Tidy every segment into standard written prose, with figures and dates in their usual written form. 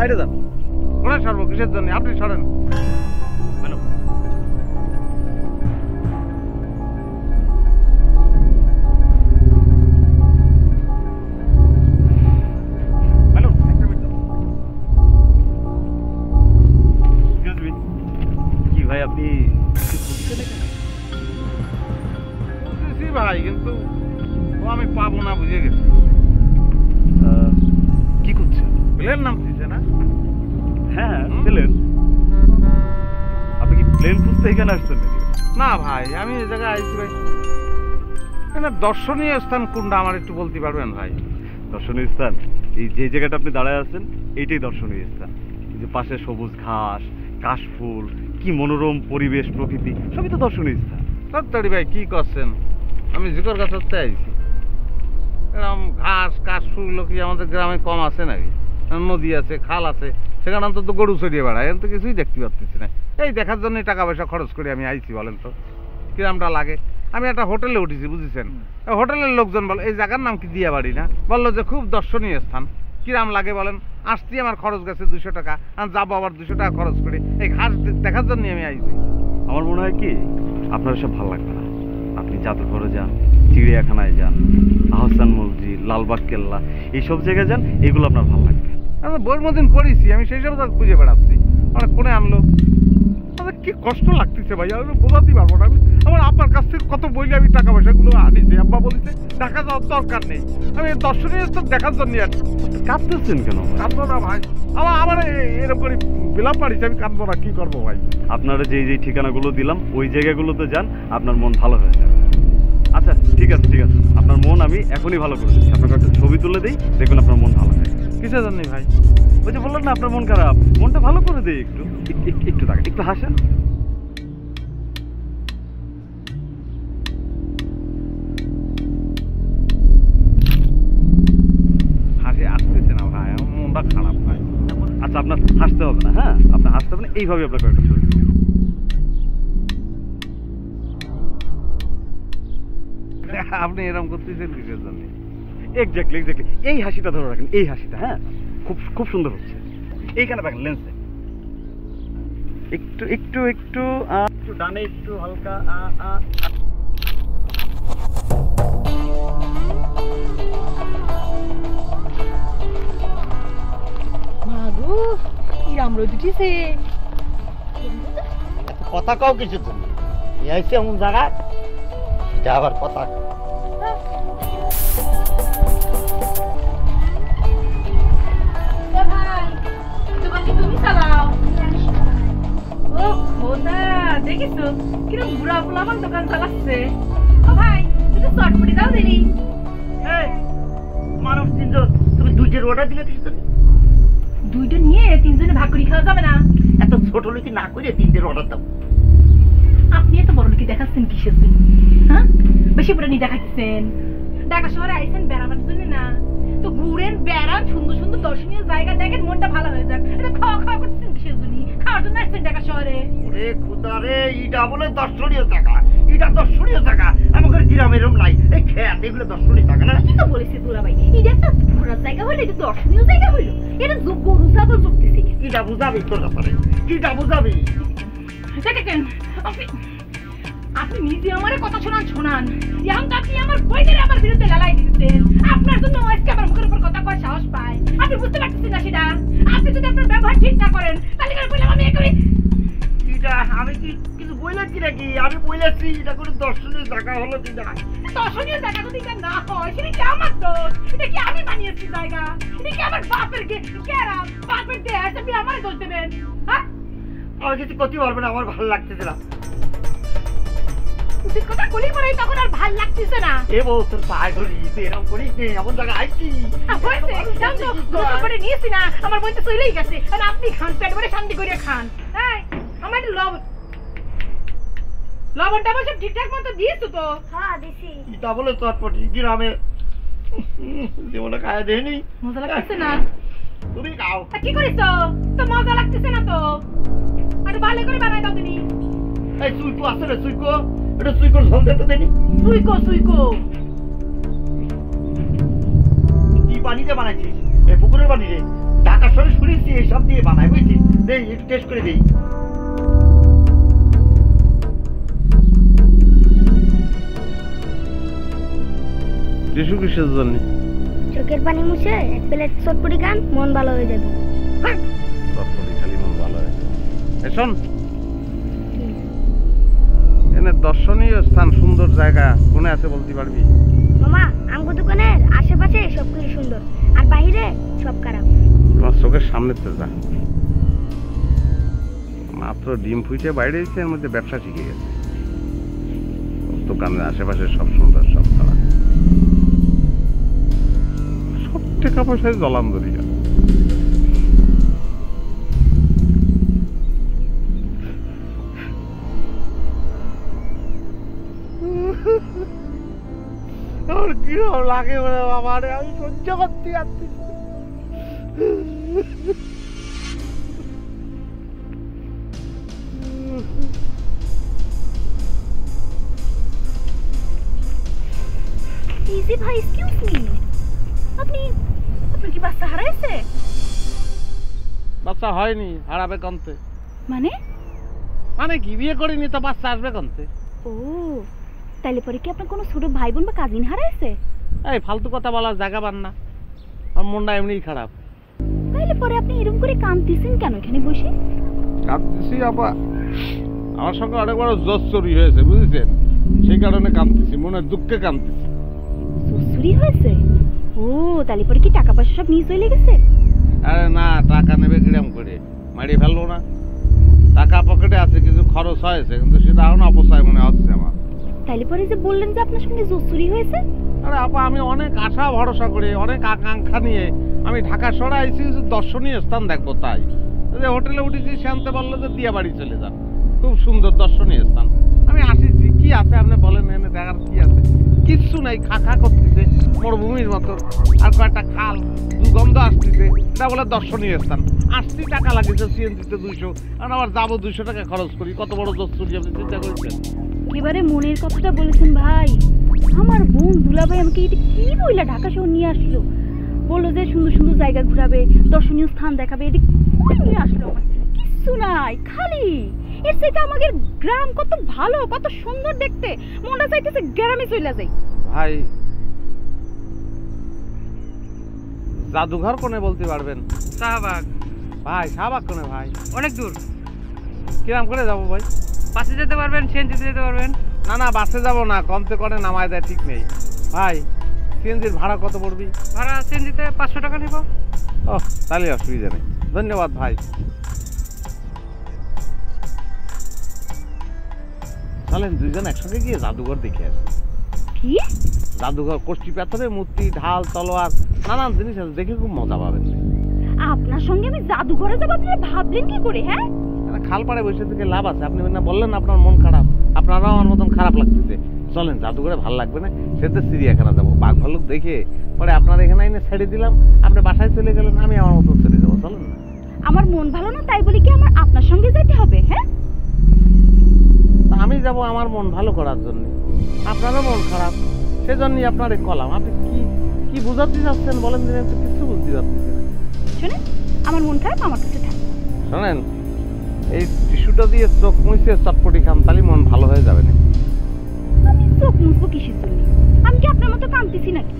সাইডে যান। ওরা সরবো কিসের জন্য? আপনি সরেন। ম্যাডাম কি ভাই আপনি বুঝেছি ভাই, কিন্তু ও আমি পাবো না বুঝে গেছি। কি করছেন? প্লেন নাম দিছে না? হ্যাঁ প্লেন। আপনি কি প্লেন খুঁজতে এখানে আসছেন নাকি? না ভাই, আমি এই জায়গায় আইছি ভাই। এখানে দর্শনীয় স্থান কোনটা আমার একটু বলতে পারবেন ভাই? দর্শনীয় স্থান এই যে জায়গাটা আপনি দাঁড়ায় আছেন এইটাই দর্শনীয় স্থান। এই যে পাশে সবুজ ঘাস, কাশফুল, কি মনোরম পরিবেশ, প্রকৃতি, সবই তো দর্শনীয় স্থান। তাড়াতাড়ি ভাই কি করছেন? আমি জিকর গাছ হতে আইছি। এরকম ঘাস কাশফুল কি আমাদের গ্রামে কম আছে নাকি? নদী আছে, খাল আছে, সেখানে অন্তত গরু চড়িয়ে বেড়ায়, এখন তো কিছুই দেখতে পাচ্ছি না। এই দেখার জন্য টাকা পয়সা খরচ করে আমি আইছি, বলেন তো কিরামটা লাগে? আমি একটা হোটেলে উঠেছি বুঝেছেন, হোটেলের লোকজন বলে এই জায়গার নাম কি দিয়া বাড়ি না, বললো যে খুব দর্শনীয় স্থান। কিরাম লাগে বলেন? আসছি আমার খরচ গেছে 200 টাকা, আর যাবো আবার 200 টাকা খরচ করে এই ঘাস দেখার জন্য আমি আইছি। আমার মনে হয় কি আপনার সব ভালো লাগবে না। আপনি জাদুঘরে যান, চিড়িয়াখানায় যান, আহসান মসজিদ, লালবাগ কেল্লা, এইসব জায়গায় যান, এগুলো আপনার ভালো লাগবে। আমি বইয়ের মধ্যে পড়েছি, আমি সেই সব খুঁজে বেড়াচ্ছি। মানে কোনে আনলো, আমার কি কষ্ট লাগতেছে ভাই, আমি বোঝাতে পারবো না। আমি আমার আব্বার কাছ থেকে কত বইলে আমি টাকা পয়সাগুলো আনিছি, আব্বা বলেছে টাকা যাওয়ার দরকার নেই, আমি দর্শনীয় স্থান দেখার জন্য আসছি। কাঁদতেছেন কেন? কাঁদবো না ভাই, আমার এরকম করে বিলাপ পারিছি, আমি কাঁদবো না, কি করবো ভাই? আপনারা যে যে ঠিকানাগুলো দিলাম ওই জায়গাগুলোতে যান, আপনার মন ভালো হয়ে যাবে। আচ্ছা ঠিক আছে ঠিক আছে, আপনার মন আমি এখনই ভালো করে দিচ্ছি। আপনাকে একটা ছবি তুলে দিই, দেখবেন আপনার মন ভালো হয়। কিসের জন্য ভাই? ওই যে বললেন না আপনার মন খারাপ, মনটা ভালো করে দিই। একটু তাকান, একটু হাসেন। হাসি আসতেছে না ভাই, আমার মনটা খারাপ ভাই। আচ্ছা আপনার হাসতে হবে না, হ্যাঁ আপনার হাসতে হবে না, এইভাবে আপনাকে একটা ছবি তুলি। আপনি এরকম করতেছেন কিসের জন্য? এক্স্যাক্টলি এক্স্যাক্টলি, এই হাসিটা ধরে রাখেন, এই হাসিটা, হ্যাঁ খুব খুব সুন্দর হচ্ছে। এইখানে দেখেন লেন্সে একটু একটু একটু একটু ডানে, একটু হালকা মাগো ইরাম রোদ উঠিছে। কথা কাও কিছুর জন্য আইসি এমন জায়গায় এটা আবার কথা। তুমি চালাও। ও খোদা, দেখিছো কিরম বুড়া বুলামান দোকান চালাচ্ছে। ও ভাই তুমি চটপটি দাও দিলি। মানুষ তিনজন, তুমি দুইটার অর্ডার দিলে কিছু জন্য? দুইটা নিয়ে তিনজনে ভাগ করে খাওয়া যাবে না? এত ছোট লোকি না করে তিনটের অর্ডার দাও। আপনি এত বড় লোকি দেখাচ্ছেন কিসের জন্য? হ্যাঁ বেশি পুরানি দেখাচ্ছেন। ঢাকা শহরে আইছেন বেড়াবার জন্য না, তো ঘুরেন বেড়ান, সুন্দর সুন্দর দর্শনীয় জায়গা দেখেন, মনটা ভালো হয়ে যাক। এটা খাওয়া খাওয়া করতেছেন কিসের জন্য? খাওয়ার জন্য আসছেন ঢাকা শহরে? ওরে খুদা রে, এটা বলে দর্শনীয় জায়গা, এটা দর্শনীয় জায়গা। আমাদের গ্রামে এরকম নাই, এই খেয়াল এগুলো দর্শনীয় জায়গা না। কি তো বলেছে তোরা ভাই, এটা একটা ঘোরার জায়গা হলো, এটা দর্শনীয় জায়গা হলো, এটা গরু ছাগল চড়তেছে। কিটা বুঝাবি তোর ব্যাপারে, কিটা বুঝাবি? দেখেন আপনি নিজে আমার কথা শোনান, এখন তো আপনি আমার বইদের আমার বিরুদ্ধে লালাই দিতেছেন। আপনার জন্য আজকে আমার মুখের উপর কথা কয় সাহস পায়। আপনি বুঝতে পারতেছেন না সেটা? আপনি যদি আপনার ব্যবহার ঠিক না করেন তাহলে কি বললাম আমি একেবারে কিটা আমি কি কিছু বলেছি নাকি? আমি বলেছি এটা কোনো দর্শনীয় জায়গা হলো কিনা। দর্শনীয় জায়গা যদি এটা না হয় সেটা কি আমার দোষ? এটা কি আমি বানিয়েছি জায়গা? এটা কি আমার বাপের গ্রাম, বাপের দেশ, আপনি আমার দোষ দেবেন? হ্যাঁ আমার কিছু করতে পারবে না, আমার ভালো লাগতেছে না। তুই কথা বলি পরে তখন আর ভাল লাগতেছে না। এ বউ তোর পায়ে ধরি, তুই এরকম করিস নি, এমন জায়গায় আইছি। করে নিয়েছি না, আমার বই তো চলেই গেছে। আর আপনি খান, পেট ভরে শান্তি করে খান। হ্যাঁ আমার একটু লবণটা সব ঠিকঠাক মতো দিয়েছো তো? হ্যাঁ দিছি। এটা বলে চটপটি গ্রামে জীবনে খায় দেয়নি। মজা লাগতেছে না? তুমি খাও। কি করিস তো মজা লাগতেছে না তো? আর ভালো করে বানাই দাও তুমি। এই সুইকো আছে রে, সুইকো, এটা সুইকোর ঝোল দিতে দেনি। সুইকো কি পানিতে বানাইছিস? এই পুকুরের পানি রে। ঢাকা শহরে শুনেছি এইসব দিয়ে বানায়, বুঝছিস? দেই একটু টেস্ট করে দেই। টিস্যু কিসের জন্য? চোখের পানি মুছে এক প্লেট চটপটি খান, মন ভালো হয়ে যাবে। চটপটি খালি মন ভালো হয়ে যাবে। এই শোন, এনে দর্শনীয় স্থান সুন্দর জায়গা কোনে আছে বলতে পারবি? মামা আমগো দোকানের আশেপাশে সবকিছু সুন্দর, আর বাইরে সব খারাপ। তোমার চোখের সামনে তো যা, মাত্র ডিম ফুটে বাইরে এসে এর মধ্যে ব্যবসা শিখে গেছে। দোকানের আশেপাশে সব সুন্দর, সব খারাপ, সব টাকা পয়সায় জলান্দরি। আর কি লাগে বলে বাবা রে, আমি সহ্য করতে যাচ্ছি। ইজি ভাই, এক্সকিউজ মি, আপনি আপনার কি বাচ্চা হারাইছে? বাচ্চা হয়নি, হারাবে কমতে। মানে মানে কি, বিয়ে করিনি তো বাচ্চা আসবে কমতে? ও, তাইলে পরে কি আপনার কোনো ছোট ভাই বোন বা কাজিন হারাইছে? এই ফালতু কথা বলার জায়গা পান না, আমার মনটা এমনিই খারাপ। তাইলে পরে আপনি এরকম করে কাঁদতেছেন কেন এখানে বসে? কাঁদতেছি আপা, আমার সঙ্গে অনেক বড় জোশ চুরি হয়েছে বুঝেছেন, সেই কারণে কাঁদতেছি, মনের দুঃখে কাঁদতেছি। চুরি হয়েছে? ও, তাইলে পরে কি টাকা পয়সা সব নিয়ে চলে গেছে? আরে না, টাকা নেবে কিরম করে, মারিয়ে ফেলবো না। টাকা পকেটে আছে, কিছু খরচ হয়েছে, কিন্তু সেটা এখন অপচয় মনে হচ্ছে আমার। তাইলে পরে যে বললেন যে আপনার সঙ্গে চুরি হয়েছে? আরে আপা, আমি অনেক আশা ভরসা করে, অনেক আকাঙ্ক্ষা নিয়ে আমি ঢাকা শহরে আইছি কিছু দর্শনীয় স্থান দেখবো, তাই যে হোটেলে উঠেছি, শান্তে বললো যে দিয়া বাড়ি চলে যান, খুব সুন্দর দর্শনীয় স্থান। আমি আসিছি, কি আছে আপনি বলেন, এনে দেখার কি আছে? কিচ্ছু নাই, খা করতেছে মরুভূমির মতো, আর কয়েকটা খাল, দুর্গন্ধ আসতেছে, এটা বলে দর্শনীয় স্থান। আসছি, টাকা লাগেছে সিএনজিতে 200, আর আবার যাবো 200 টাকা খরচ করি, কত বড় দস্তুরি আপনি চিন্তা করেছেন? একেবারে মনের কথাটা বলেছেন ভাই। আমার বোন দুলাভাই আমাকে এটা কি বইলা ঢাকা শহর নিয়ে আসলো, বললো যে সুন্দর সুন্দর জায়গা ঘুরাবে, দর্শনীয় স্থান দেখাবে, এটা কই নিয়ে আসলো? আমার কিচ্ছু নাই, খালি। এর থেকে আমাদের গ্রাম কত ভালো, কত সুন্দর দেখতে, মনটা চাইতেছে গ্রামে চলে যাই। ভাই, জাদুঘর কোনে বলতে পারবেন? শাহবাগ। ভাই শাহবাগ কোনে ভাই? অনেক দূর। কিরাম করে যাবো ভাই? বাসে যেতে পারবেন, সিএনজিতে যেতে পারবেন। না না, বাসে যাবো না, কমতে করে নামায় দেয় ঠিক নেই। ভাই, সিএনজির ভাড়া কত পড়বি? ভাড়া সিএনজিতে 500 টাকা নেব। ও, তাহলে অসুবিধা নেই, ধন্যবাদ ভাই। চলেন দুইজন একসঙ্গে গিয়ে জাদুঘর দেখে আসি। কি জাদুঘর, কষ্টি পাথরের মূর্তি, ঢাল, তলোয়ার, নানান জিনিস আছে, দেখে খুব মজা পাবেন। আপনার সঙ্গে আমি জাদুঘরে যাবো, আপনি ভাবলেন কি করে? হ্যাঁ, খাল পাড়ে বসে থেকে লাভ আছে? আপনি না বললেন আপনার মন খারাপ, আপনারাও আমার মতন খারাপ লাগতেছে। চলেন জাদুঘরে, ভালো লাগবে না? সেটা চিড়িয়াখানা যাবো, বাঘ ভাল্লুক দেখে পরে আপনার এখানে এনে ছেড়ে দিলাম, আপনি বাসায় চলে গেলেন, আমি আমার মতন চলে যাবো। চলেন না। আমার মন ভালো না তাই বলি কি আমার আপনার সঙ্গে যেতে হবে? হ্যাঁ, আমি যাব আমার মন ভালো করার জন্য, আপনারও মন খারাপ, সেজন্যই আপনার কলাম। আপনি কি কি বুঝাতে চাচ্ছেন বলেন দিন, একটু কিছু বুঝতে পারতেছি না। শুনেন, আমার মন খারাপ, আমার কাছে থাক। শোনেন, এই টিস্যুটা দিয়ে চোখ মুছে চটপটি খান, তাহলে মন ভালো হয়ে যাবে না। আমি চোখ মুছবো কিসের জন্য? আমি কি আপনার মতো কাঁদতেছি নাকি?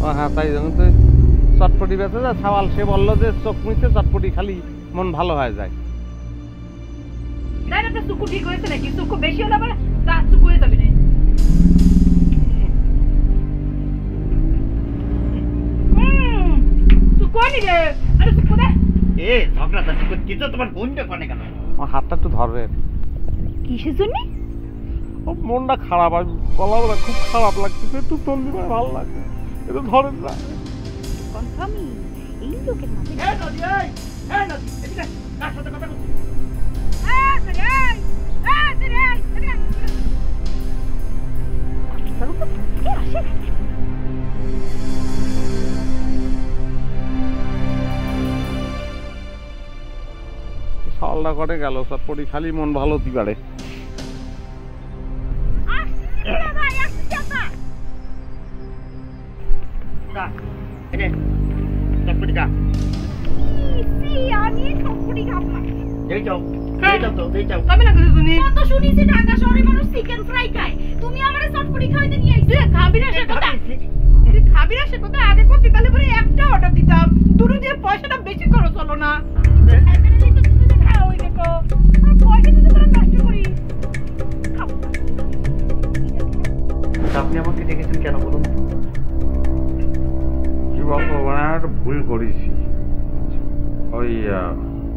ও হ্যাঁ, তাই যখন তো চটপটি বেঁচে যায় সাওয়াল, সে বললো যে চোখ মুছে চটপটি খালি মন ভালো হয়ে যায়। তাই না, চুকু ঠিক হয়েছে নাকি? চুকু বেশি হলে আবার দাঁত চুকু হয়ে যাবে না। চুকু আনি রে, আরে চুকু দে। এ ঝগড়া চাচ্ছি করছি তো, তোমার বোনটা কোনে কেন? আমার হাতটা একটু ধরবেন? কিসের জন্য? ও মনটা খারাপ, আর গলাটা খুব খারাপ লাগতেছে, একটু চললি ভাই, ভালো লাগছে, একটু ধরেন না। কনফার্মি এই লোকের মাঝে এই নদী, এই নদী, এদিকে আয়, কার সাথে কথা বলছিস? সালটা করে গেল, চটপটি খালি মন ভালো হতে পারে। কা, এই নে, চটপটি খা। এই যাও তো এই যাও। তবে না কিছু শুনি কত শুনিছি ঢাকা শহরে মানুষ চিকেন ফ্রাই খায়, তুমি আমারে চটপটি খাইতে নিয়ে আইছো। খাবি না সে কথা, তুই খাবি না সে কথা আগে করতে, তাহলে পরে একটা অর্ডার দিতাম। দুটো দিয়ে পয়সাটা বেশি খরচ হলো না। এখানে তো তুমি খাও, ওই দেখো আর পয়সা দিতে তোরা নষ্ট করি। আপনি আমাকে ডেকেছেন কেন বলুন? কি বলবো, মানে আমি একটা ভুল করেছি। ওই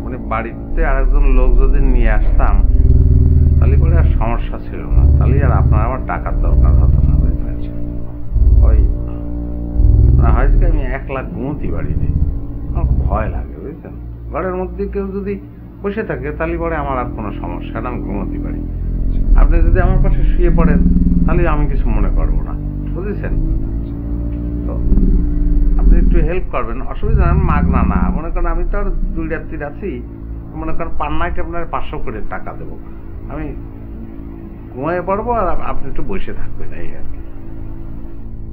মানে বাড়িতে আরেকজন লোক যদি নিয়ে আসতাম তাহলে করে আর সমস্যা ছিল না, তাহলে আর আপনার আমার টাকার দরকার হতো না। বুঝলেন, ওই হয়তো আমি 1 লাখ ঘুমোতে বাড়িতে, আমার খুব ভয় লাগে। বুঝছেন, ঘরের মধ্যে কেউ যদি বসে থাকে তাহলে পরে আমার আর কোনো সমস্যা না, আমি ঘুমোতে পারি। আপনি যদি আমার পাশে শুয়ে পড়েন তাহলে আমি কিছু মনে করবো না, বুঝেছেন? তো আপনি একটু হেল্প করবেন, অসুবিধা নেই, মাগনা না। মনে করেন আমি তো আর 2 রাত্রি আছি, মনে করেন পার নাইট আপনার 500 করে টাকা দেবো, আমি ঘুমিয়ে পড়বো আর আপনি একটু বসে থাকবেন, এই আর কি।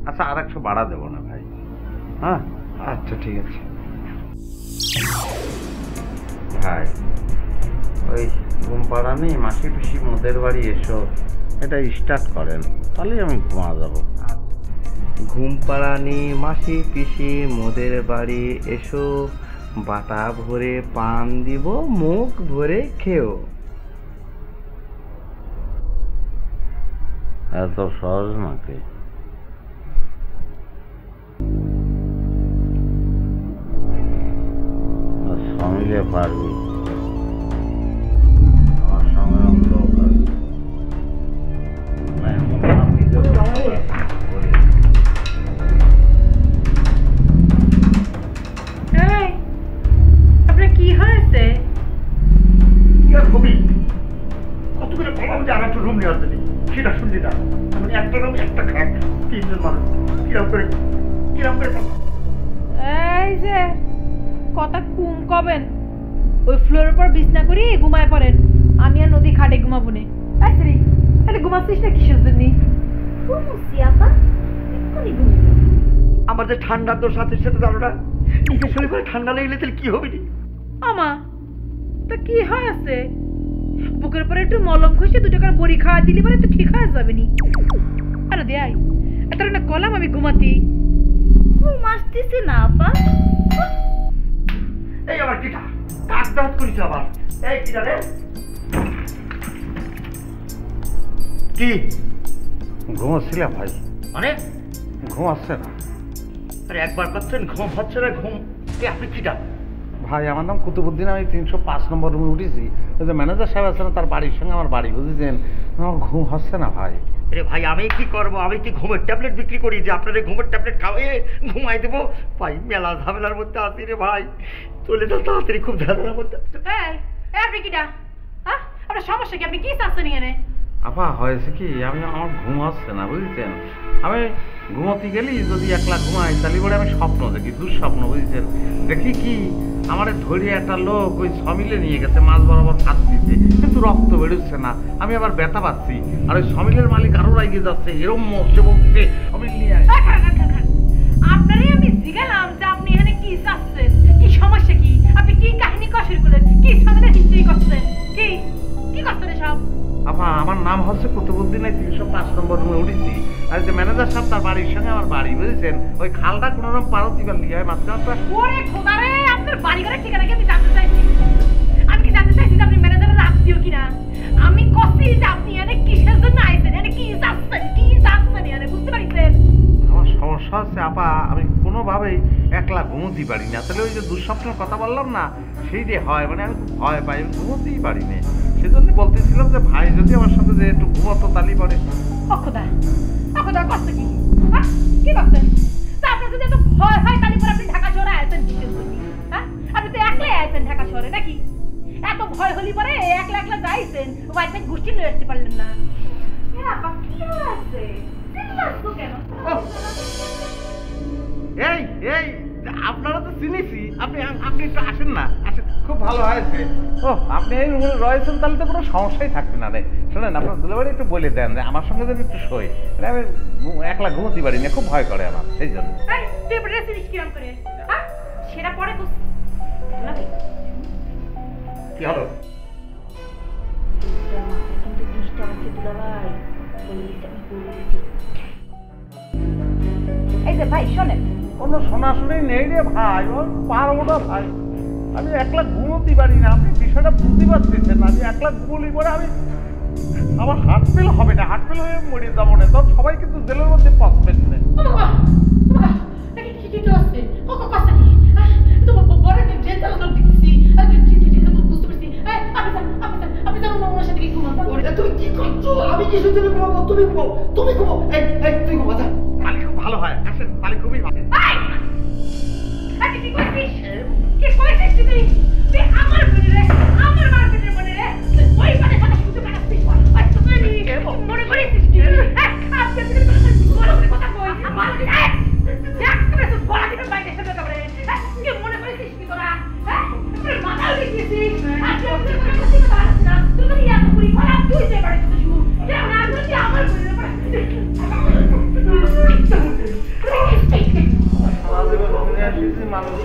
আচ্ছা, আর 100 বাড়া দেবো না ভাই। হ্যাঁ, আচ্ছা ঠিক আছে ভাই। ওই ঘুম পাড়া নেই, মাসি পিসি মোদের বাড়ি এসো, এটা স্টার্ট করেন, তাহলেই আমি ঘুমা যাবো। ঘুম পাড়ানি মাসি পিসি মোদের বাড়ি এসো, বাটা ভরে পান দিব মুখ ভরে খেও। এত সহজ নাকি? সঙ্গে পারবি, আমার সঙ্গে লোক আছে। আপনার কি হয়েছে? কি আর হবি, কত করে বললাম যে আর একটা রুম নেওয়ার জন্য, সেটা শুনলি না। মানে একটা রুম একটা খাট, 3 জন মানুষ, কিরম করে এই যে কথা কম কবেন, ওই ফ্লোরের উপর বিছনা করি ঘুমায় পড়েন, আমি আর নদী খাটে ঘুমাবো নে। আরে তাহলে ঘুমাচ্ছিস না কিসের জন্য? ঘুমুছি আপা, এক্ষুনি ঘুমিয়ে যাবো। আমার যে ঠান্ডার দোষ আছে সেটা জানো না? নিজের শরীর করে ঠান্ডা লেগেলে তাহলে কি হবে? আমা তা কি হয়েছে? বুকের পরে একটু মলম ঘষে 2 টাকার বড়ি খাওয়া দিলি পরে তো ঠিক হয়ে যাবে নি। আরে দেয় এত না কলাম আমি ঘুমাতি। ঘুম আসতেছে না আপা। এই আবার কিটা কাজ দাঁত করিস আবার? এই কিটা রে, কি ঘুমাচ্ছিলাম ভাই। মানে ঘুমাচ্ছে না আরে একবার পাচ্ছেন ঘুম হচ্ছে না, ঘুম এই আপনি কিটা? ভাই, আমার নাম কুতুবুদ্দিন, আমি 305 নম্বর রুমে উঠেছি। ওই যে ম্যানেজার সাহেব আছে না, তার বাড়ির সঙ্গে আমার বাড়ি, বুঝেছেন? আমার ঘুম হচ্ছে না ভাই। আরে ভাই আমি কি করবো, আমি কি ঘুমের ট্যাবলেট বিক্রি করি যে আপনাদের ঘুমের ট্যাবলেট খাওয়াইয়ে ঘুমাই দেবো? ভাই মেলা ঝামেলার মধ্যে আছি রে ভাই, চলে যাও তাড়াতাড়ি, খুব ঝামেলার মধ্যে। এই আপনি কিটা? হ্যাঁ আপনার সমস্যা কি? আপনি কি চাচ্ছেন এখানে? আপা হয়েছে কি, আমার ঘুম আসছে না, বুঝেছেন? আমি ঘুমোতে গেলি যদি একলা ঘুমাই তাহলে পরে আমি স্বপ্ন দেখি, দুঃস্বপ্ন, বুঝেছেন? দেখি কি আমার ধরে একটা লোক ওই সমিলে নিয়ে গেছে, মাছ বরাবর ফাঁস দিতে, কিন্তু রক্ত বেরোচ্ছে না, আমি আবার ব্যথা পাচ্ছি, আর ওই সমিলের মালিক আরো রাইগে যাচ্ছে, এরম সে বলছে সমিল নিয়ে আয়। আপনারই আমি জিজ্ঞালাম যে আপনি এখানে কি চাচ্ছেন, কি সমস্যা কি, আপনি কি কাহিনী কষের করলেন, কি সঙ্গে হিস্ট্রি করছেন, কি কি করছেন সব? আপা আমার নাম হচ্ছে কুতুবুদ্দিন, 305 নম্বর রুমে উঠেছি, আর যে ম্যানেজার সাহেব তার বাড়ির সঙ্গে আমার বাড়ি, বুঝেছেন? ওই খালটা কোনো রকম পারতি পারলি হয় মাঝখানটা। ওরে খোদা রে, আপনার বাড়ি ঘরের ঠিকানা কি আমি জানতে চাইছি? আমি কি জানতে চাইছি যে আপনি ম্যানেজারের আত্মীয় কিনা? আমি কছি যে আপনি এখানে কিসের জন্য আইছেন, এখানে কি চাচ্ছেন, কি চাচ্ছেন এখানে, বুঝতে পারছেন? আমার সমস্যা হচ্ছে আপা, আমি কোনোভাবেই একলা ঘুমোতেই পারি না, তাহলে ওই যে দুঃস্বপ্নের কথা বললাম না, সেইটাই হয়, মানে আমি খুব ভয় পাই, আমি ঘুমোতেই পারি না। সেজন্য বলতেছিলাম যে ভাই যদি আমার সাথে যে একটু ঘুমোতো তালি পরে। অখোদা অখোদা করছে কি? হ্যাঁ কি করছেন? তা আপনার যদি এত ভয় হয় তাহলে পরে আপনি ঢাকা শহরে আইছেন কিসের জন্য? হ্যাঁ আপনি তো একলাই আইছেন ঢাকা শহরে নাকি? এত ভয় হলি পরে একলা একলা যাইছেন, ওয়াইফ গোষ্ঠী লয়ে আসতে পারলেন না। আপা কি হয়েছে? চিল্লাচ্ছ কেন? এই এই আপনারা তো চিনেছি, আপনি আপনি একটু আসেন না, আসেন, খুব ভালো হয়েছে। ও আপনি এই রুমে রয়েছেন, তাহলে তো কোনো সমস্যাই থাকবে না রে। শোনেন, আপনার দুলাবাড়ি একটু বলে দেন যে আমার সঙ্গে যদি একটু শোয়, আমি একলা ঘুমোতে পারি না, খুব ভয় করে আমার, সেই জন্য। এই তুই ড্রেস কিরম করে? হ্যাঁ সেটা পরে বুঝ না ভাই। কি হলো? কিন্তু ডিস্টার্ব হচ্ছে দুলাভাই, বলে দিতে আমি বলে দিচ্ছি। এই যে ভাই শোনেন, কোনো শোনাশুনি নেই রে ভাই, ওর পারবো না ভাই। আমি একলা ঘুমোতে পারি না, আপনি বিষয়টা বুঝতে পারতেছেন না। আমি একলা ঘুমলি পরে আমার হার্ট ফেল হবে না, হার্ট ফেল হয়ে মরে যাবো না। তখন সবাই কিন্তু জেলের মধ্যে পাচ্ছেন না। তুমি কি করছো? আমি কি শুনতে ঘুমাবো? তুমি ঘুমাও, তুমি ঘুমাও। এই তুই ঘুমা যা। তাহলে খুব ভালো হয়, আসেন, তাহলে খুবই ভালো।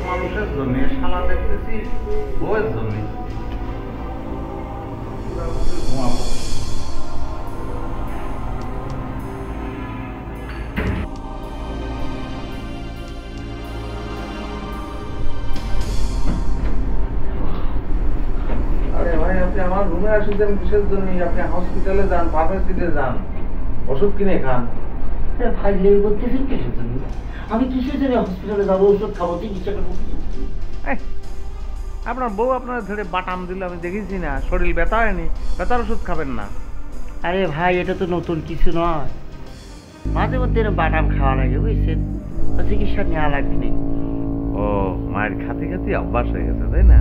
মানুষের জন্য শালা দেখতেছি বউয়ের জন্য ঘুমাবো। আরে ভাই, আপনি আমার রুমে আসছেন কিসের জন্য? আপনি হসপিটালে যান, ফার্মেসিতে যান, ওষুধ কিনে খান। ভাই লেগে করতেছেন কিসের জন্য? আমি কিসের জন্য হসপিটালে যাবো? ওষুধ খাবো, চিকিৎসা করবো? আপনার বউ আপনার ধরে বাটাম দিল, আমি দেখেছি না? শরীর ব্যথা হয়নি? ব্যথার ওষুধ খাবেন না? আরে ভাই, এটা তো নতুন কিছু নয়। মাঝে মধ্যে বাদাম খাওয়া লাগে, বুঝছেন? চিকিৎসা নেওয়া লাগবে। ও, মায়ের খাতে খাতে অভ্যাস হয়ে গেছে, তাই না?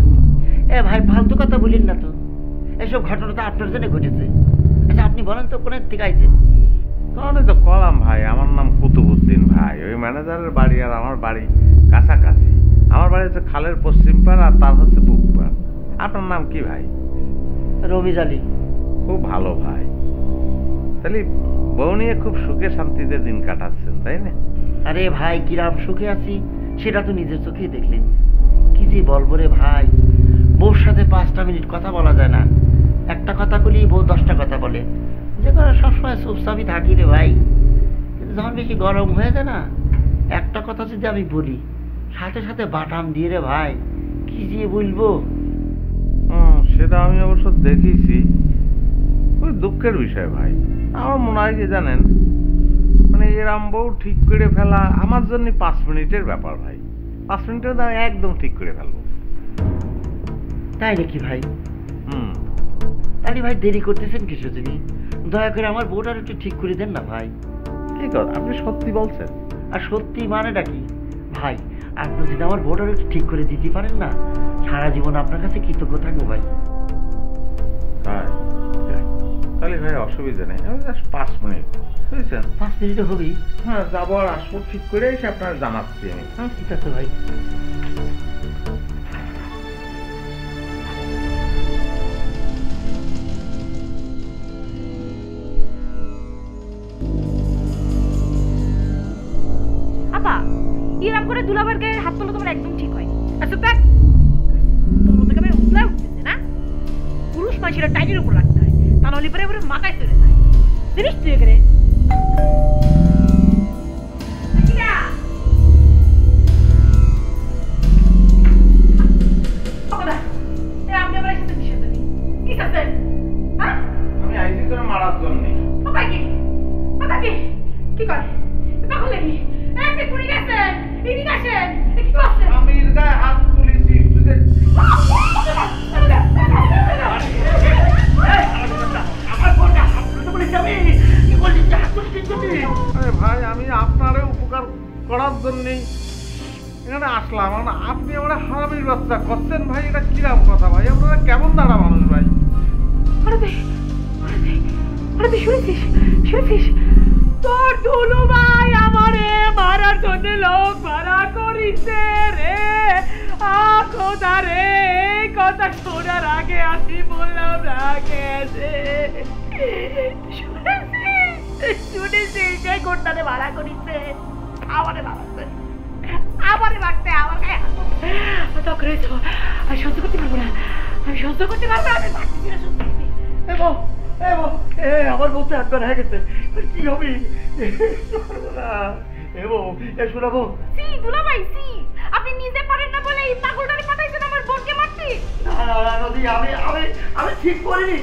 ভাই ফালতু কথা বলেন না তো। এসব ঘটনা তো আপনার জন্য ঘটেছে। আচ্ছা আপনি বলেন তো, কোনের থেকে আইছেন? তাহলে তো কলাম ভাই, আমার নাম কুতুবুদ্দিন ভাই। ওই ম্যানেজারের বাড়ি আর আমার বাড়ি কাছাকাছি। আমার বাড়ি হচ্ছে খালের পশ্চিম পাড় আর তার হচ্ছে পূব পাড়। আপনার নাম কি ভাই? রমিজ আলী। খুব ভালো ভাই। তাহলে বউ নিয়ে খুব সুখে শান্তিতে দিন কাটাচ্ছেন, তাই না? আরে ভাই, কিরাম সুখে আছি সেটা তো নিজের চোখেই দেখলেন। কি যে বলবো রে ভাই, বউর সাথে 5টা মিনিট কথা বলা যায় না। একটা কথা বলি, বউ 10টা কথা বলে। যে করে সবসময় চুপচাপই থাকি রে ভাই। কিন্তু যখন বেশি গরম হয়ে যায় না, একটা কথা যদি আমি বলি, সাথে সাথে বাটাম দিয়ে রে ভাই, কি যে বলবো। সেটা আমি অবশ্য দেখেছি। ওই দুঃখের বিষয় ভাই। আমার মনে হয় কি জানেন, মানে এরম বউ ঠিক করে ফেলা আমার জন্য 5 মিনিটের ব্যাপার ভাই। 5 মিনিটের দাম একদম ঠিক করে ফেলবো। তাই নাকি ভাই? তাহলে ভাই দেরি করতেছেন কিছু যদি, দয়া করে আমার বউটার একটু ঠিক করে দেন না ভাই। কি কথা, আপনি সত্যি বলছেন? আর সত্যি মানেটা কি ভাই? আপনি যদি আমার বউটার একটু ঠিক করে দিতে পারেন না, সারা জীবন আপনার কাছে কৃতজ্ঞ থাকবো ভাই। তাহলে ভাই অসুবিধা নেই, আমি জাস্ট 5 মিনিট, বুঝছেন? 5 মিনিটে হবেই। হ্যাঁ, যাবো আর আসবো ঠিক করে এসে আপনার জানাচ্ছি আমি। হ্যাঁ ঠিক আছে ভাই। আপা, এরকম করে দুলাভাইয়ের গায়ে হাত তোলা তোমার একদম ঠিক হয়। আচ্ছা দেখ, তোর মধ্যে কেমন উতলায় উঠতেছে না? পুরুষ মানুষেরা টাইনের উপর রাখতে হয়, তা নাহলে পরে এবারে মাথায় চলে যায়। জিনিস তুই এখানে আপনি আমার সাথে কিসের জন্য? কি করছেন? হ্যাঁ, আমি আইসি করে মারার জন্য। কি করে কখন লাগি? আপনি পুরি গেছেন, এদিকে আসেন, কি করছেন? আমি এর গায়ে হাত তুলেছি। আরে ভাই, আমি আপনারে উপকার করার জন্যই এখানে আসলাম। আপনি আমার হারামির বাচ্চা করছেন ভাই, এটা কিরকম কথা ভাই? আপনারা কেমন দাঁড়া মানুষ ভাই? শুনেছিস তোর দুলু ভাই আমারে মারার জন্য লোক ভাড়া করিছে রে। খোদা রে, কথা শোনার আগে আসি বললাম রাগে। শুনেছিস সেই ঘটনাতে ভাড়া করিছে, আমারে মারছে, আমারে মারতে, আমার গায়ে হাত সহ্য করতে পারবো না। আমি সহ্য করতে পারবো না, আমি পারতেছি না সহ্য করতে। আমার বলতে একবার হয়ে গেছে, কি হবে? শোনাবো সি দুলাভাই সি, আপনি নিজে পারেন না বলে এই পাগলটারে পাঠাইছেন আমার বোনকে মারতে। নদী, আমি ঠিক করিনি।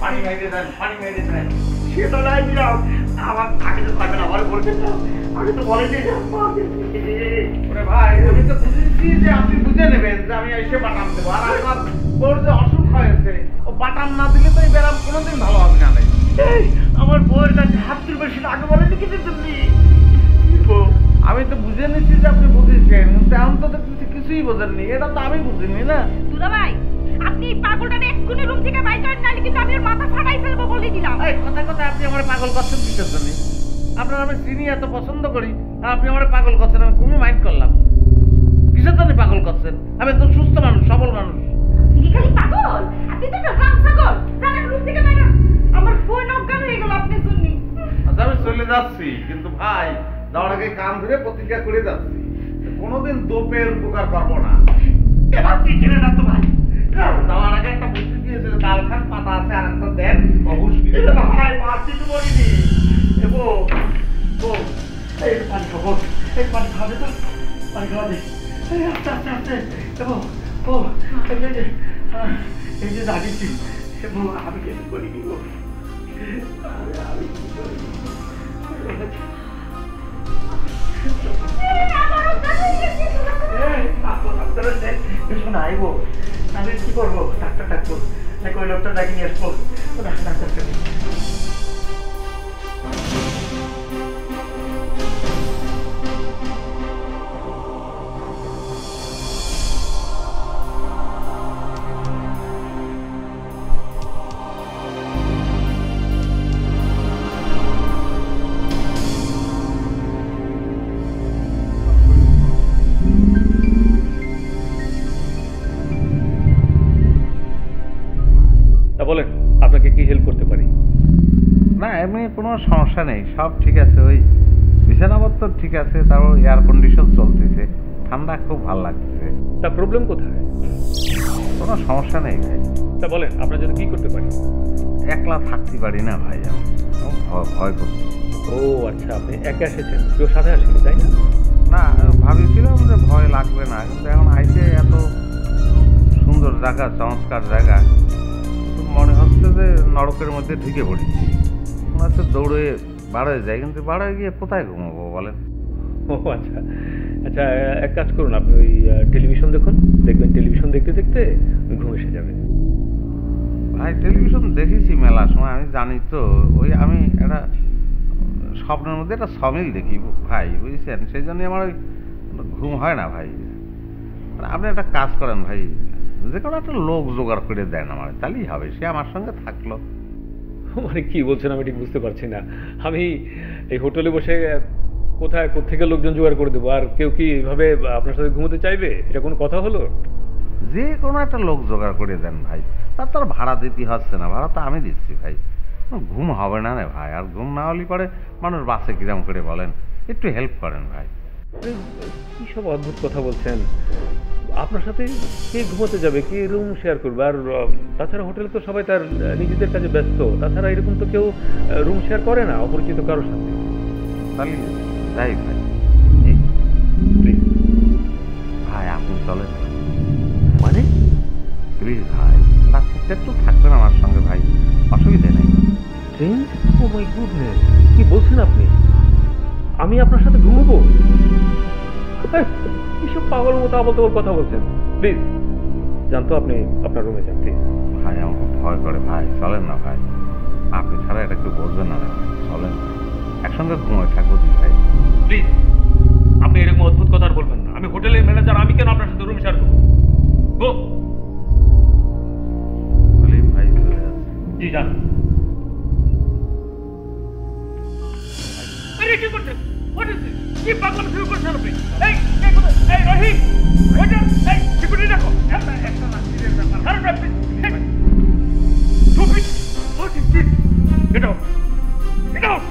পানি মাইরে দেন, সে তো নাই দিলাম। আমার আগে তো পারবে না, আমার বলবে না, আগে তো বলেনি। ওরে ভাই, আমি তো বুঝেছি যে আপনি বুঝে নেবেন যে আমি এসে বাটাম দেবো, আর আপনার ওর যে অসুখ হয়েছে, ও বাটাম না দিলে তো এই ব্যারাম কোনোদিন ভালো হবে না। আমার বউয়ের কাছে হাত তুলবে, সেটা আগে বলেনি কিছু তুমি। আমি তো বুঝে নিচ্ছি যে আপনি বুঝেছেন, কিন্তু এখন তো কিছুই বোঝেননি। এটা তো আমি বুঝিনি না। দুলাভাই, আপনি এই পাগলটারে এক্ষুনি রুম থেকে বাইর করেন, নাহলে কিন্তু আমি ওর মাথা ফাটাই ফেলবো বলে দিলাম। এই কথা আপনি আমার পাগল করছেন কিসের জন্য? আপনার আমি চিনি, এত পছন্দ করি, আর আপনি আমার পাগল করছেন, আমি খুবই মাইন্ড করলাম। কিসের জন্য পাগল করছেন? আমি একদম সুস্থ মানুষ, সবল মানুষ। কি খালি পাগল? আপনি তো একটা রাম ছাগল। জানেন রুম থেকে বাইরে, আমার বোন অজ্ঞান হয়ে গেল আপনার জন্য। আচ্ছা, আমি চলে যাচ্ছি, কিন্তু ভাই যাওয়ার আগে কান ধরে প্রতিজ্ঞা করে যাচ্ছি, কোনোদিন দোপের উপকার করবো না। এবার কি ছেড়ে না তো ভাই? যাওয়ার আগে একটা বুদ্ধি দিয়েছিল, ডাল খান পাতা আছে, আর একটা দেন অবুস ভাই মারছি তো বলিনি। এই পানি খাবো, এই পানি খাবে তো, পানি খাওয়া দে। আস্তে আস্তে আস্তে। এই যে দাঁড়িয়েছি, আমি কিছু করিনি। আমি কি করিনি? শোনা আইবো, আমি কি করবো? ডাক্তার ডাকবো নাকি ওই লোকটা ডাকি নিয়ে আসবো? ডাক্তার বলেন, আপনাকে কি হেল্প করতে পারি? না, এমনি কোনো সমস্যা নেই, সব ঠিক আছে। ওই বিছানাপত্র ঠিক আছে, তারপর এয়ার কন্ডিশন চলতেছে, ঠান্ডা খুব ভালো লাগতেছে। তা প্রবলেম কোথায়? কোনো সমস্যা নেই ভাই। তা বলেন, আপনার জন্য কি করতে পারি? একলা থাকতে পারি না ভাই, আমি ভয় করছি। ও আচ্ছা, আপনি একা এসেছেন, কেউ সাথে আসেনি তাই না? না, ভাবিছিলাম যে ভয় লাগবে না, কিন্তু এখন আইসে এত সুন্দর জায়গা, চমৎকার জায়গা, মনে হচ্ছে যে নরকের মধ্যে ঢুকে পড়েছি। মনে হচ্ছে দৌড়ে বাড়ায় যায়, কিন্তু বাড়ায় গিয়ে কোথায় ঘুমাবো বলেন? ও আচ্ছা আচ্ছা, এক কাজ করুন, আপনি ওই টেলিভিশন দেখুন, দেখবেন টেলিভিশন দেখতে দেখতে ঘুম এসে যাবে। ভাই টেলিভিশন দেখেছি মেলা সময়, আমি জানি তো। ওই আমি একটা স্বপ্নের মধ্যে একটা সমিল দেখি ভাই, বুঝছেন, সেই জন্যই আমার ওই ঘুম হয় না ভাই। আপনি একটা কাজ করেন ভাই, যে কোনো একটা লোক জোগাড় করে দেন আমার, তাহলেই হবে। সে আমার সঙ্গে থাকলো। মানে কি বলছেন আমি ঠিক বুঝতে পারছি না। আমি এই হোটেলে বসে কোথায় কোত্থেকে লোকজন জোগাড় করে দেবো? আর কেউ কি এইভাবে আপনার সাথে ঘুমোতে চাইবে? এটা কোনো কথা হলো? যে কোনো একটা লোক জোগাড় করে দেন ভাই, তার তো আর ভাড়া দিতে হচ্ছে না, ভাড়া তো আমি দিচ্ছি ভাই। ঘুম হবে না রে ভাই, আর ঘুম না হলে পরে মানুষ বাসে কিরম করে বলেন? একটু হেল্প করেন ভাই। কি সব অদ্ভুত কথা বলছেন? আপনার সাথে কে ঘুমোতে যাবে, কে রুম শেয়ার করবে? আর তাছাড়া হোটেলে তো সবাই তার নিজেদের কাজে ব্যস্ত, তাছাড়া এরকম তো কেউ রুম শেয়ার করে না অপরিচিত কারোর সাথে। তাহলে যাই ভাই, প্লিজ ভাই আপনি চলেন। মানে প্লিজ ভাই, রাত্রিটা একটু থাকবেন আমার সঙ্গে ভাই, অসুবিধা নেই। চেঞ্জ? ও মাই গুডনেস, কি বলছেন আপনি? আমি আপনার সাথে ঘুমবো? কিসব পাগল মতো আবল তাবল কথা বলছেন। প্লিজ জানতো, আপনি আপনার রুমে যান প্লিজ। ভাই আমার খুব ভয় করে ভাই, চলেন না ভাই, আপনি ছাড়া এটা একটু বলবেন না ভাই, চলেন একসঙ্গে ঘুমিয়ে থাকবো দিন ভাই। প্লিজ আপনি এরকম অদ্ভুত কথা আর বলবেন না। আমি হোটেলের ম্যানেজার, আমি কেন আপনার সাথে রুম শেয়ার করবো? গো। ভাই চলে যাচ্ছে। জি যান। আরে কি করছেন? What is this? কি পাগল শুরু করছেন আপনি? এই এই রহিম, ওইটা এই সিকিউরিটি রাখো। একটা না সিরিয়াস ব্যাপার। আরে ব্যাপার stupid, what is this? Get out, get out.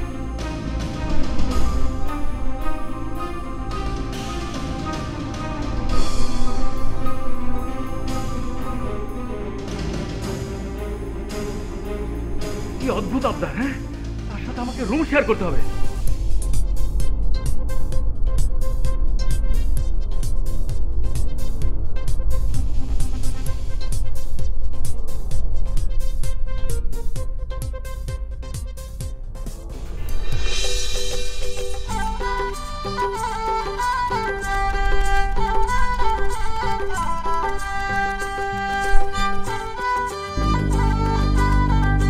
কি অদ্ভুত আবদার, হ্যাঁ? তার সাথে আমাকে রুম শেয়ার করতে হবে।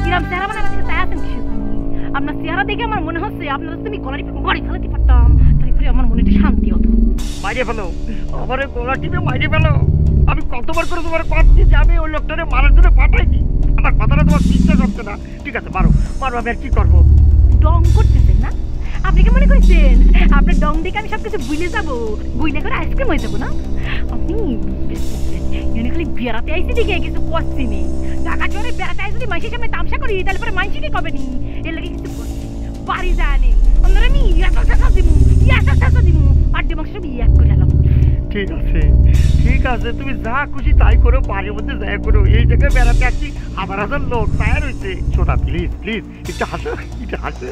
কিরম চেহারা মানে আমার দিকে তাই আছেন কিসের জন্য? আপনার চেহারা দেখে আমার মনে হচ্ছে আপনার তুমি গলাটি বাড়ি ফেলাতে পারতাম, তারপরে আমার মনে একটু শান্তি হতো। মাইরে ফেলো, আমার গোলা টিপে মাইরে ফেলো। আমি কতবার করে তোমার পাচ্ছি যে আমি ওই লোকটারে মারার জন্য পাঠাইনি, আমার কথাটা তোমার বিশ্বাস হচ্ছে না। ঠিক আছে, মারো মারো, আমি আর কি করবো? ডং করতেছেন না? আপনি কি মনে করছেন আপনার ডং দেখে আমি সবকিছু ভুলে যাবো, বুঝলে করে আইসক্রিম হয়ে যাবো না? আপনি এনে খালি বেড়াতে আইসি দিকে কিছু করছি নি, টাকা চোরে বেড়াতে আইসি যদি মাইসের সামনে তামসা করি তাহলে পরে মাইসি কি কবে নি, এর লাগে কিছু করছি বাড়ি যায়নি অন্যরা আমি ইয়াসা দিমু আর দিমাগ সব ইয়াক করে এলাম। ঠিক আছে ঠিক আছে, তুমি যা খুশি তাই করো, বাড়ির মধ্যে যাই করো। এই জায়গায় বেড়াতে আসছি, হাজার হাজার লোক তাই রয়েছে। সোনা প্লিজ প্লিজ একটু হাসো, একটু হাসো।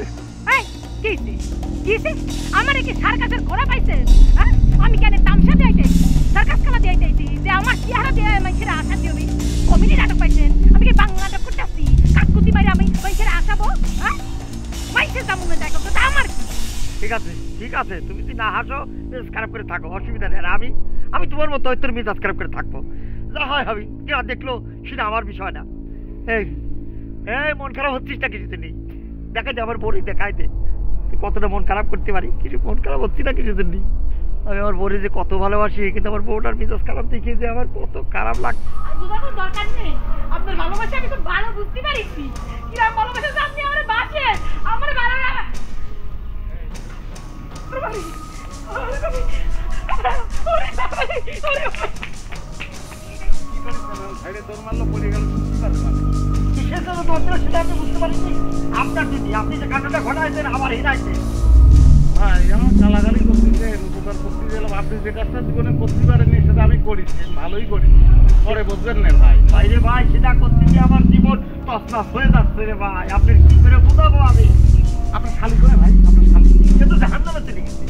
আমার কি সার্কাসের ঘোড়া পাইছেন? আমি কেন তামসা দিয়েছি, সার্কাস খেলা দিয়েছি যে আমার চেহারা দিয়ে মানুষের আশা দিবি? কমেডি নাটক পাইছেন? আমি কি বাংলা নাটক করতেছি? কাকুতি মারি আমি মানুষের আশাবো? মানুষের দাম মনে দেখো তো আমার কি? ঠিক আছে ঠিক আছে, তুমি যদি না হাসো মেজাজ খারাপ করে থাকো, অসুবিধা নেই। আর আমি তোমার মতো তোর মেজাজ খারাপ করে থাকবো, যা হয় হবে। যা দেখলো সেটা আমার বিষয় না। এই এই মন খারাপ হচ্ছিস না কিছুতে নেই, দেখাই দে আমার বোনই, দেখাই দে কতটা মন খারাপ করতে পারি। কিছু মন খারাপ হচ্ছি না কিছুদিন নেই। আমি আমার বোনে যে কত ভালোবাসি, কিন্তু আমার বউটার মেজাজ খারাপ দেখে যে আমার কত খারাপ লাগছে। দরকার নেই, আপনার ভালোবাসা আমি খুব ভালো বুঝতে পারিছি। কিরকম ভালোবাসা আপনি আমার বাসেন, আমার ভালো লাগে। কিসের জন্য দরকার সেটা আমি বুঝতে পারিনি। আপনার দিদি, আপনি যে কান্নাটা ঘটাইছেন আমার হিরাইছে। ভাই আমার গালাগালি করতেছেন, উপকার করতে গেলাম, আপনি যে কাজটা জীবনে করতে পারেননি সেটা আমি করেছি, ভালোই করেছি, পরে বুঝবেন না ভাই। ভাই রে ভাই, সেটা করতে গিয়ে আমার জীবন তছনছ হয়ে যাচ্ছে রে ভাই। আপনি কি করে বুঝাবো আমি? আপনার শালি করে ভাই, আপনার শালি সে তো জাহান নামে চলে গেছে।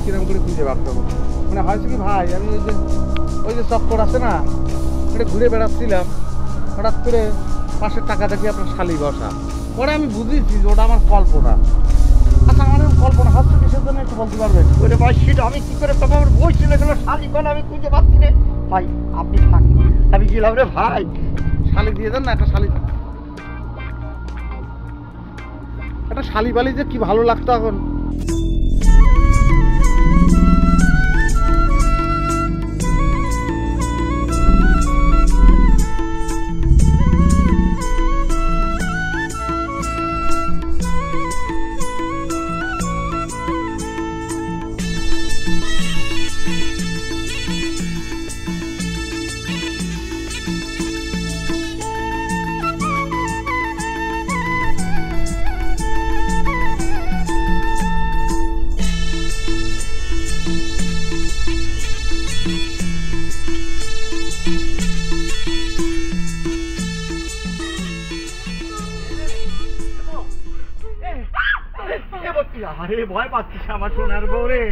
কিরকম করে খুঁজে বার করবো? মানে হয়েছে কি ভাই, আমি ওই যে চক্কর আছে না, ওটা ঘুরে বেড়াচ্ছিলাম, হঠাৎ করে পাশের টাকা দেখি আপনার শালি বসা। পরে আমি বুঝেছি যে ওটা আমার কল্পনা। আচ্ছা আমার কল্পনা হচ্ছে কিসের জন্য একটু বলতে পারবেন? ওরে ভাই, সেটা আমি কি করে পাবো? আমার বই ছিল গেল, শালি কোন আমি খুঁজে পাচ্ছি রে ভাই। আপনি থাক, আমি গেলাম রে ভাই। শালি দিয়ে দেন না একটা শালি, একটা শালি বালি যে কি ভালো লাগতো এখন। আরে ভয় পাচ্ছিস আমার সোনার বউ রে,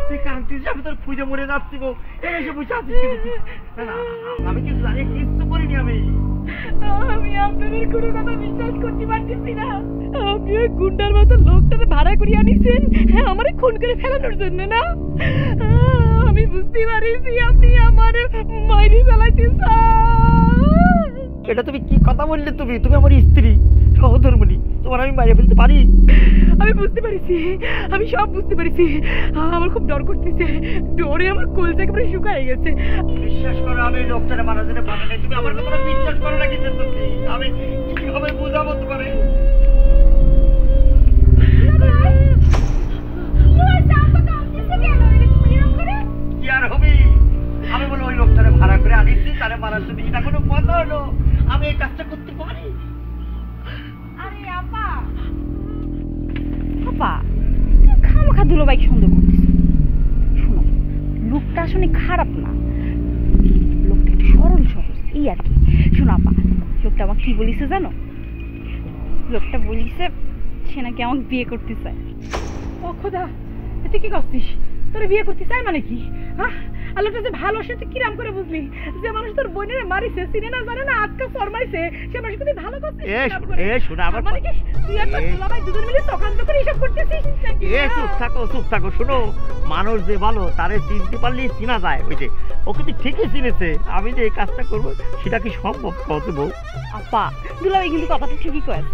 তুই কাঁদছিস, আমি তোর খুঁজে মরে যাচ্ছি গো। এসে বসে আছিস না, আমি কিছু জানি, কিচ্ছু করিনি আমি। আমি আপনাদের কোনো কথা বিশ্বাস করতে পারতেছি না। আপনি ওই গুন্ডার মতো লোকটাকে ভাড়া করে আনিছেন আমারে খুন করে ফেলানোর জন্য না? আমি বুঝতে পারিছি আপনি আমার মাইরি ফেলাইতেছেন। এটা তুমি কি কথা বললে? তুমি তুমি আমার স্ত্রী, সহধর্মিণী, তোমার আমি মারিয়ে ফেলতে পারি? আমি বুঝতে পারিছি, আমি সব বুঝতে পারিছি। আমার খুব ডর করতেছে, ডরে আমার কলজা একেবারে শুকায় গেছে। বিশ্বাস করো, আমি লোকটারে মারার জন্য পারি নাই। তুমি আমার কথা বিশ্বাস করো না কিন্তু তুমি, আমি কিভাবে বুঝাবো তোমারে? কি আর হবি? আমি বলো ওই লোকটারে ভাড়া করে আনিছি, তারে মারার জন্য। এটা কোনো কথা হলো? আমি এই কাজটা করতে পারি? আরে আপা, আপা খামাখা দুলোবাই সন্দেহ করতেছে। শোনো, লোকটা আসলে খারাপ না, লোকটা একটু সরল সহজ, এই আর কি। শোনো আপা, লোকটা আমাকে কি বলিছে জানো? লোকটা বলিছে সে নাকি আমাকে বিয়ে করতে চায়। ও খোদা, তুই কি করছিস? তোর বিয়ে করতে চাই মানে কি? হ্যাঁ, আর লোকটা যে ভালো সে তুই কিরাম করে বুঝলি? যে মানুষ তোর বোনের মারিছে, চিনে না জানে না, আজকে ফরমাইছে, সে মানুষকে তুই ভালো করছিস। শোনা আমার মানে কি তুই আর তোর দুলাভাই দুজন মিলে চক্রান্ত করে এসব করতেছিস নাকি? চুপ থাকো শোনো, মানুষ যে ভালো তারে চিনতে পারলেই চিনা যায়। ওই যে ও কিন্তু ঠিকই চিনেছে, আমি যে এই কাজটা করবো সেটা কি সম্ভব কত বউ? আপা দুলাভাই কিন্তু কথাটা ঠিকই কয়েছে।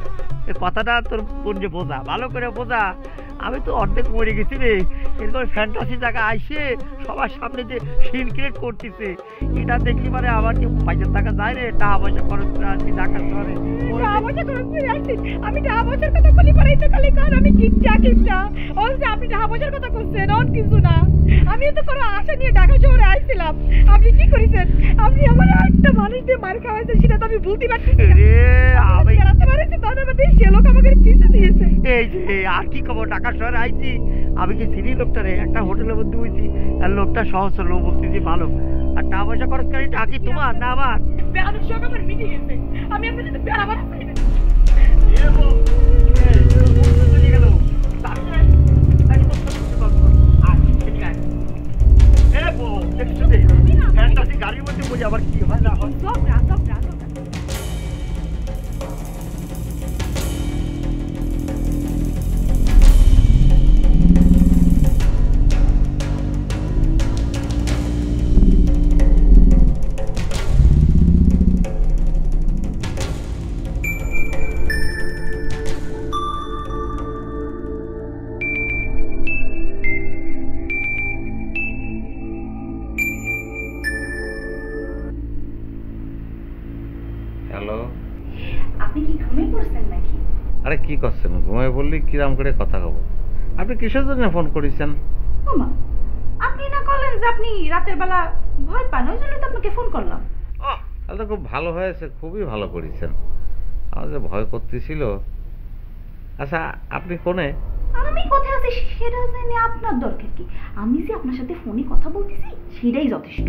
এই কথাটা তোর বোন যে বোঝা, ভালো করে বোঝা। আমি তো অর্ধেক মরে গেছি রে, এরকম ফ্যান্টাসি জায়গা আইসে সবার সামনে যে সিন ক্রিয়েট করতেছে, এটা দেখি মানে আমার কি পয়সা টাকা যায় রে, টাকা পয়সা খরচ করে আসছি ঢাকা শহরে। টাকা পয়সা খরচ করে আসছিস? আমি টাকা পয়সার কথা বলি পরে তো খালি কর আমি কিপটা। ও যে আপনি টাকা পয়সার কথা বলছেন, অন কিছু না। আমি তো কোনো আশা নিয়ে ঢাকা শহরে আইছিলাম। আপনি কি করেছেন? আপনি আমার একটা মানুষ দিয়ে মার খাওয়াইছেন, সেটা তো আমি বলতে পারছি না। আমি জানাতে পারছি তখন আমাদের সে লোক আমাকে পিছু দিয়েছে। এই যে আর কি খবর, ঢাকা শহরে আইছি আমি কি চিনি লোকটা রে, একটা হোটেলের মধ্যে হয়েছি, আর লোকটা সহজ লোক বলতেছি ভালো। আর টাকা পয়সা খরচ করি টাকি তোমার না আমার? বেড়ানোর শখ আমার মিটে গেছে। আমি আপনার সাথে বেড়াবার চাই না। গাড়ির মধ্যে বুঝে আবার কি হয় না হয়। হ্যালো, আপনি কি ঘুমিয়ে পড়ছেন নাকি? আরে কি করছেন? ঘুমাই বললি কিরাম করে কথা কব? আপনি কিসের জন্য ফোন করেছেন? ওমা, আপনি না করলেন যে আপনি রাতের বেলা ভয় পান, ওই জন্য তো আপনাকে ফোন করলাম। ও, তাহলে তো খুব ভালো হয়েছে, খুবই ভালো করেছেন। আমার যে ভয় করতেছিল। আচ্ছা, আপনি কোনে? আমি কোথায় আছি সেটা জেনে আপনার দরকার কি? আমি যে আপনার সাথে ফোনে কথা বলতেছি সেটাই যথেষ্ট।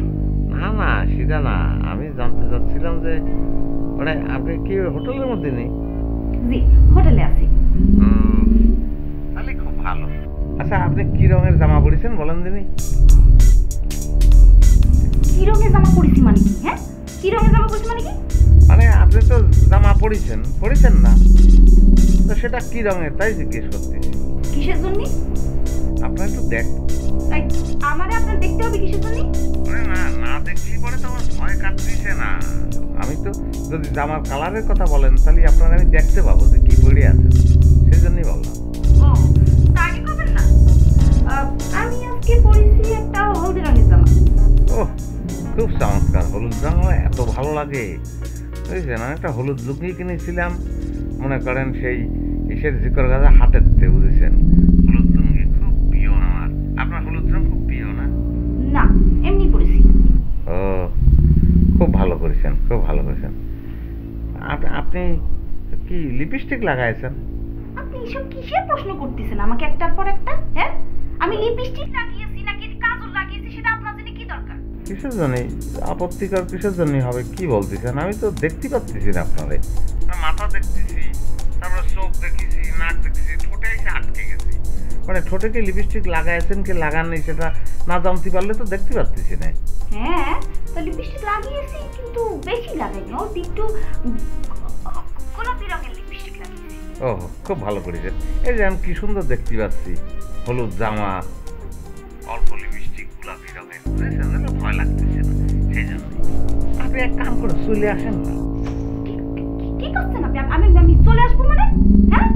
না না, সেটা না, আমি জানতে চাচ্ছিলাম যে মানে আপনি কি হোটেলের মধ্যে নেই? জি, হোটেলে আছি। তাহলে খুব ভালো। আচ্ছা, আপনি কি রঙের জামা পরেছেন বলেন দিনি? কি রঙের জামা পরেছি মানে কি? হ্যাঁ, কি রঙের জামা পরেছি মানে কি? মানে আপনি তো জামা পরেছেন না, তো সেটা কি রঙের তাই জিজ্ঞেস করতেছি। কিসের জন্য? আপনার একটু দেখবো। তাই আমারে আপনার দেখতে হবে কিসের জন্য? না না, দেখলেই পরে তো আমার ভয় কাটতেছে না। আমি তো যদি জামার কালারের কথা বলেন তাহলে আপনার আমি দেখতে পাবো যে কি পরে আছেন, সেই জন্যই বললাম। ও, তা আগে করবেন না। আমি আজকে পরেছি একটা হলুদ রঙের জামা। ও, খুব চমৎকার। হলুদ জামা এত ভালো লাগে বুঝছেন। আমি একটা হলুদ লুঙ্গি কিনেছিলাম, মনে করেন সেই ইসের জিকর গাছা হাতের তে, বুঝেছেন। হলুদ লুঙ্গি খুব প্রিয় আমার। আপনার হলুদ রঙ খুব প্রিয় না? না, এমনি পরেছি। ও, খুব ভালো করেছেন, খুব ভালো করেছেন। আপনি কি লিপস্টিক লাগাইছেন? আপনি এসব কিসের প্রশ্ন করতেছেন আমাকে একটার পর একটা? হ্যাঁ, আমি লিপস্টিক লাগিয়েছি নাকি কাজল লাগিয়েছি সেটা আপনার জন্য কি দরকার? কিসের জন্য আপত্তিকর, কিসের জন্য হবে কি বলতেছেন? আমি তো দেখতে পাচ্ছি না আপনারে। মাথা দেখতেছি, তারপরে চোখ দেখেছি, নাক দেখেছি, ঠোঁটে এসে আটকে গেছি। মানে ঠোঁটে কি লিপস্টিক লাগাইছেন কি লাগান নেই সেটা না জানতে পারলে তো দেখতে পাচ্ছি না। হ্যাঁ, তো লিপস্টিক লাগিয়েছি কিন্তু বেশি লাগাইনি, ও একটু গোলাপি রঙের লিপস্টিক লাগিয়েছি। ও, খুব ভালো করেছেন। এই যে আমি কি সুন্দর দেখতে পাচ্ছি, হলুদ জামা, অল্প লিপস্টিক, গোলাপি রঙের, বুঝেছেন? ভয় লাগতেছে না, সেই জন্য আপনি এক কাম করে চলে আসেন না। কি করছেন আপনি? আমি চলে আসবো মানে? হ্যাঁ,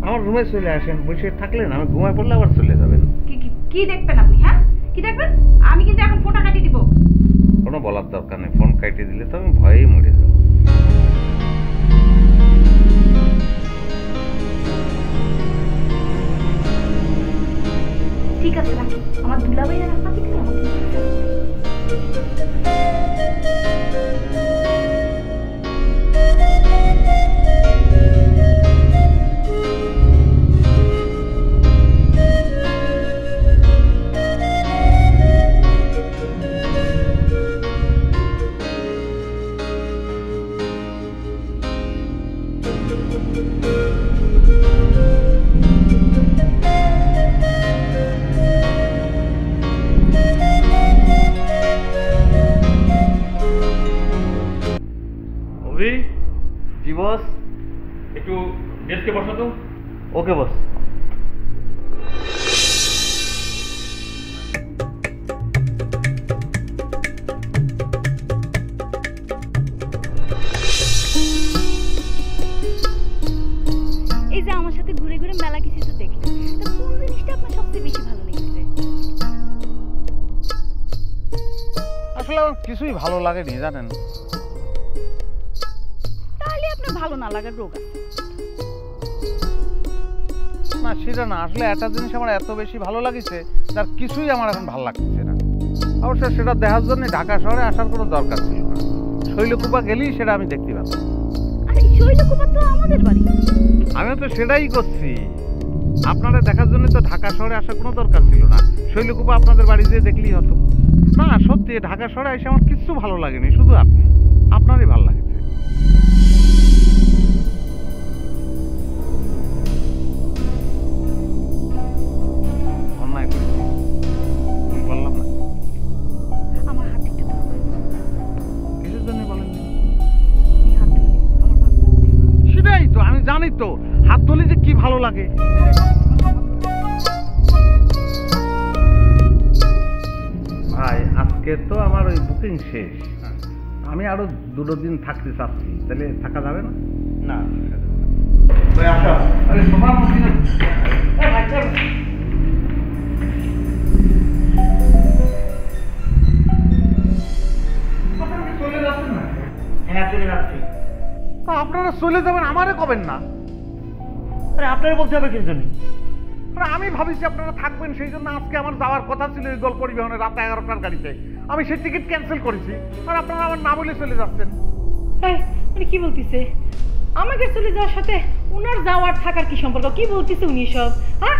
আমার রুমে চলে আসেন, বসে থাকলেন আমি ঘুমায় পড়লে আবার চলে যাবেন। কি দেখবেন আপনি? হ্যাঁ, কি দেখবেন? আমি কিন্তু এখন ফোনটা কাটিয়ে দিব। কোনো বলার দরকার নেই, ফোন কাটিয়ে দিলে তো আমি ভয়েই মরে যাবো। ঠিক আছে, রাখি। আমার দুলাভাই আর আপনাকে কি আমাকে জি বস। একটু ডেস্কে বসো তো। ওকে বস। এই যে আমার সাথে ঘুরে ঘুরে মেলা কিছু তো দেখলেন, তা কোন জিনিসটা আপনার সবচেয়ে বেশি ভালো লেগেছে? আসলে আমার কিছুই ভালো লাগেনি জানেন। তাহলে আপনার ভালো না লাগার রোগ আছে। না সেটা না, আসলে একটা জিনিস আমার এত বেশি ভালো লাগছে তার কিছুই আমার এখন ভালো লাগছে না। অবশ্য সেটা দেখার জন্য ঢাকা শহরে আসার কোনো দরকার ছিল না, শৈলকুপা গেলেই সেটা আমি দেখতে পাচ্ছি। আরে শৈলকুপা তো আমাদের বাড়ি। আমিও তো সেটাই করছি, আপনারা দেখার জন্য তো ঢাকা শহরে আসার কোনো দরকার ছিল না, শৈলকুপা আপনাদের বাড়ি যেয়ে দেখলেই হতো। না সত্যি ঢাকা শহরে এসে আমার কিচ্ছু ভালো লাগেনি, শুধু আপনারই ভালো লাগছে। অন্যায় করেছি, ভুল করলাম না। আমার হাত একটু ধরবেন? কিসের জন্য বলেন? আপনি হাত ধরলে আমার ভালো লাগবে। সেটাই তো, আমি জানি তো হাত ধরলে যে কি ভালো লাগে। ভাই আজকে তো আমার ওই বুকিং শেষ, আমি আরো 2 দিন থাকতে চাচ্ছি, তাহলে থাকা যাবে না? না আরে সোফার মধ্যে চলে যাচ্ছেন না? হ্যাঁ চলে যাচ্ছি। আপনারা চলে যাবেন, আমারে কবেন না? আরে আপনার বলতে হবে কিছু নেই। আমি ভাবিছি আপনারা থাকবেন, সেই জন্য আজকে আমার যাওয়ার কথা ছিল এই গল্প পরিবহনে রাত 11টার গাড়িতে, আমি সেই টিকিট ক্যান্সেল করেছি, আর আপনারা আমার না বলে চলে যাচ্ছেন। এই উনি কি বলতিছে? আমাকে চলে যাওয়ার সাথে উনার যাওয়ার থাকার কি সম্পর্ক? কি বলতিছে উনি সব? হ্যাঁ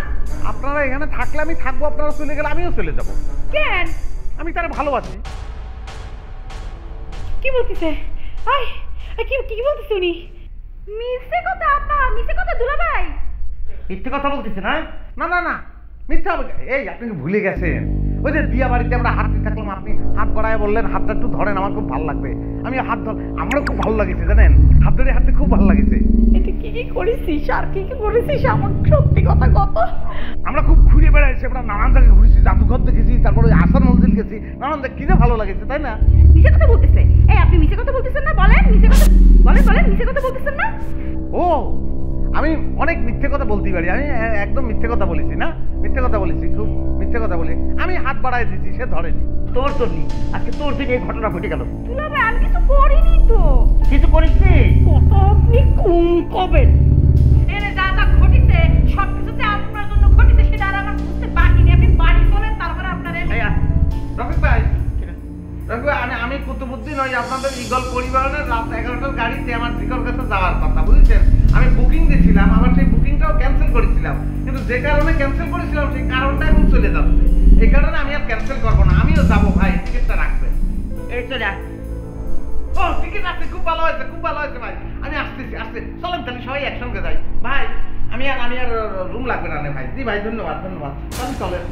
আপনারা এখানে থাকলে আমি থাকবো, আপনারা চলে গেলে আমিও চলে যাব। কেন? আমি তারা ভালোবাসি। কি বলতিছে? আই কি কি বলতিছে উনি? মিথ্যে কথা আপা, মিথ্যে কথা দুলাভাই। মিথ্যে কথা বলতেছে না? না না না মিথ্যা হবে। এই আপনি কি ভুলে গেছেন ওই যে দিয়া বাড়িতে আমরা হাঁটতে থাকলাম, আপনি হাত বাড়ায় বললেন হাতটা একটু ধরেন, আমার খুব ভালো লাগবে। আমি হাত আমারও খুব ভালো লাগছে জানেন, হাত ধরে হাঁটতে খুব ভালো লাগছে। এটা কি কি করেছিস আর কি কি করেছিস? আমার সত্যি কথা কত। আমরা খুব ঘুরে বেড়াইছি, আমরা নানান জায়গায় ঘুরেছি, জাদুঘর দেখেছি, তারপরে আসার মঞ্জিল গেছি, নানান কি যে ভালো লাগেছে তাই না? মিথ্যে কথা বলতেছে? এই আপনি মিথ্যে কথা বলতেছেন না? বলেন মিথ্যে কথা বলেন মিথ্যে কথা বলতেছেন না? ও আমি অনেক মিথ্যে কথা বলতে পারি, আমি একদম মিথ্যে কথা বলেছি না? মিথ্যে কথা বলেছি, খুব মিথ্যে কথা বলি। আমি হাত বাড়ায় দিছি, সে ধরেনি। তোর নি আজকে তোর দিকে এই ঘটনা ঘটে গেল। দুলাভাই আমি কিছু করিনি তো। কিছু করিস নি? কত আপনি কোন কবেন? এরে যা যা ঘটিছে সব কিছুতে আপনার জন্য ঘটিছে, সেটা আর আমার বুঝতে বাকি নেই। আপনি বাড়ি চলেন, তারপরে আপনার রফিক ভাই, রফিক ভাই, আমি কুতুবুদ্দিন, ওই আপনাদের ইগল পরিবহনের রাত 11টার গাড়িতে আমার জিকর কাছে যাওয়ার কথা, বুঝেছেন? আমি বুকিং দিয়েছিলাম, আমার সেই বুকিংটাও ক্যান্সেল করেছিলাম, কিন্তু যে কারণে ক্যান্সেল করেছিলাম সেই কারণটা এখন চলে যাচ্ছে। এই কারণে আমি আর ক্যান্সেল করবো না, আমিও যাবো। ভাই টিকিটটা রাখবেন। এই চলে আয়। ও টিকিট আছে, খুব ভালো হয়েছে, খুব ভালো হয়েছে ভাই। আমি আসতেছি, চলেন তাহলে সবাই একসঙ্গে যাই। ভাই আমি আর রুম লাগবে না ভাই। জি ভাই, ধন্যবাদ ধন্যবাদ। চলেন।